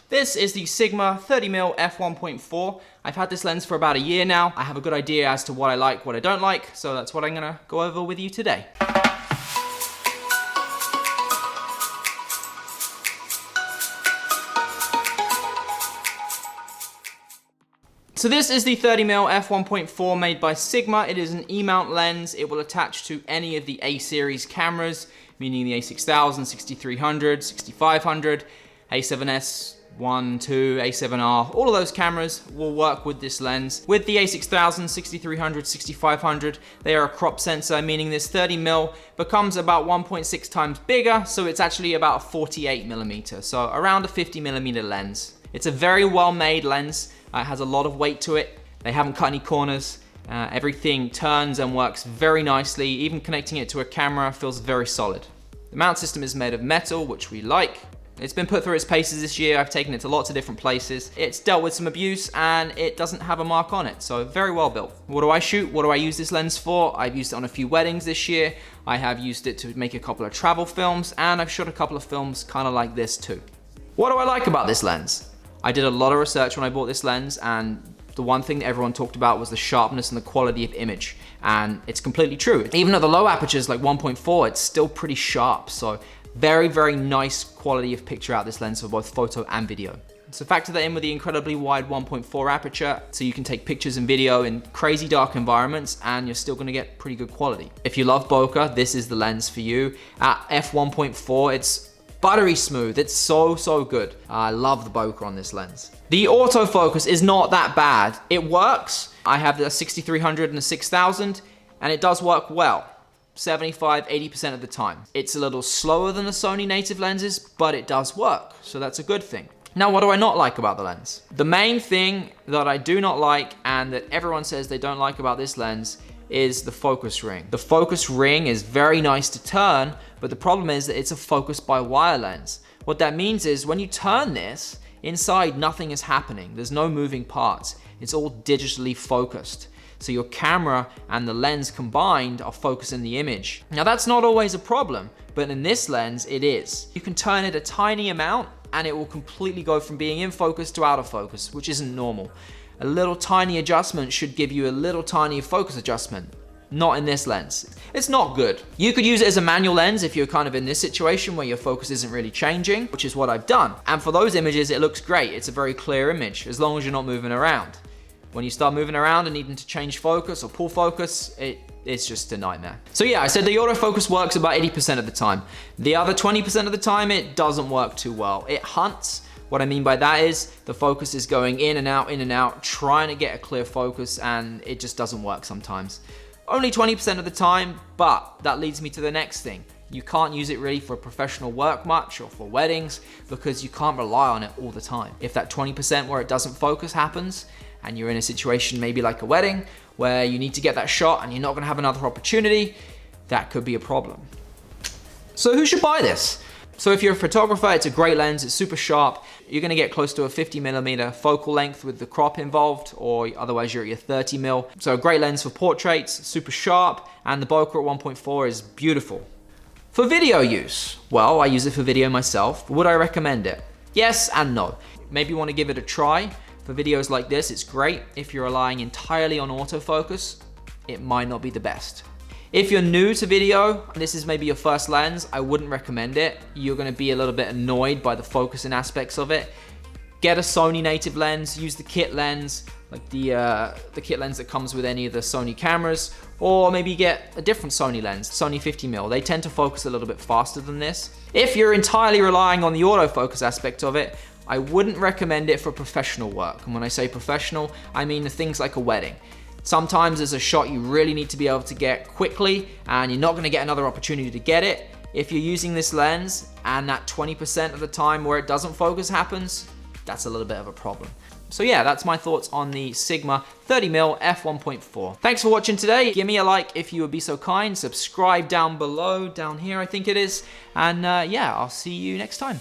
This is the Sigma 30mm F1.4. I've had this lens for about a year now. I have a good idea as to what I like, what I don't like, so that's what I'm gonna go over with you today. So this is the 30mm F1.4 made by Sigma. It is an E-mount lens. It will attach to any of the A-series cameras, meaning the A6000, 6300, 6500, A7S, 1, 2, A7R, all of those cameras will work with this lens. With the A6000, 6300, 6500, they are a crop sensor, meaning this 30mm becomes about 1.6 times bigger, so it's actually about a 48mm, so around a 50mm lens. It's a very well-made lens. It has a lot of weight to it. They haven't cut any corners. Everything turns and works very nicely. Even connecting it to a camera feels very solid. The mount system is made of metal, which we like. It's been put through its paces this year. I've taken it to lots of different places. It's dealt with some abuse and it doesn't have a mark on it, so very well built. What do I shoot? What do I use this lens for? I've used it on a few weddings this year. I have used it to make a couple of travel films, and I've shot a couple of films kind of like this too. What do I like about this lens? I did a lot of research when I bought this lens, and the one thing that everyone talked about was the sharpness and the quality of image, and it's completely true. Even at the low apertures like 1.4, it's still pretty sharp, so very, very nice quality of picture out this lens for both photo and video. So factor that in with the incredibly wide 1.4 aperture, so you can take pictures and video in crazy dark environments and you're still gonna get pretty good quality. If you love bokeh, this is the lens for you. At f1.4, it's buttery smooth. It's so good. I love the bokeh on this lens. The autofocus is not that bad. It works. I have the 6300 and the 6000, and it does work well. 75–80% of the time. It's a little slower than the Sony native lenses, but it does work, so that's a good thing. Now, what do I not like about the lens? The main thing that I do not like, and that everyone says they don't like about this lens, is the focus ring. The focus ring is very nice to turn, but the problem is that it's a focus by wire lens. What that means is when you turn this, inside nothing is happening. There's no moving parts. It's all digitally focused. So your camera and the lens combined are focusing the image. Now that's not always a problem, but in this lens it is. You can turn it a tiny amount and it will completely go from being in focus to out of focus, which isn't normal. A little tiny adjustment should give you a little tiny focus adjustment. Not in this lens. It's not good. You could use it as a manual lens if you're kind of in this situation where your focus isn't really changing, which is what I've done. And for those images, it looks great. It's a very clear image, as long as you're not moving around. When you start moving around and needing to change focus or pull focus, it's just a nightmare. So yeah, I said the autofocus works about 80% of the time. The other 20% of the time, it doesn't work too well. It hunts. What I mean by that is the focus is going in and out, trying to get a clear focus, and it just doesn't work sometimes. Only 20% of the time, but that leads me to the next thing. You can't use it really for professional work much or for weddings because you can't rely on it all the time. If that 20% where it doesn't focus happens, and you're in a situation maybe like a wedding where you need to get that shot and you're not gonna have another opportunity, that could be a problem. So who should buy this? So if you're a photographer, it's a great lens, it's super sharp. You're gonna get close to a 50mm focal length with the crop involved, or otherwise you're at your 30mm. So a great lens for portraits, super sharp, and the bokeh at 1.4 is beautiful. For video use, well, I use it for video myself. Would I recommend it? Yes and no. Maybe you wanna give it a try. For videos like this, it's great. If you're relying entirely on autofocus, it might not be the best. If you're new to video, and this is maybe your first lens, I wouldn't recommend it. You're gonna be a little bit annoyed by the focusing aspects of it. Get a Sony native lens, use the kit lens, like the kit lens that comes with any of the Sony cameras, or maybe get a different Sony lens, Sony 50mm. They tend to focus a little bit faster than this. If you're entirely relying on the autofocus aspect of it, I wouldn't recommend it for professional work. And when I say professional, I mean things like a wedding. Sometimes there's a shot you really need to be able to get quickly and you're not gonna get another opportunity to get it. If you're using this lens and that 20% of the time where it doesn't focus happens, that's a little bit of a problem. So yeah, that's my thoughts on the Sigma 30mm F1.4. Thanks for watching today. Give me a like if you would be so kind. Subscribe down below, down here I think it is. And yeah, I'll see you next time.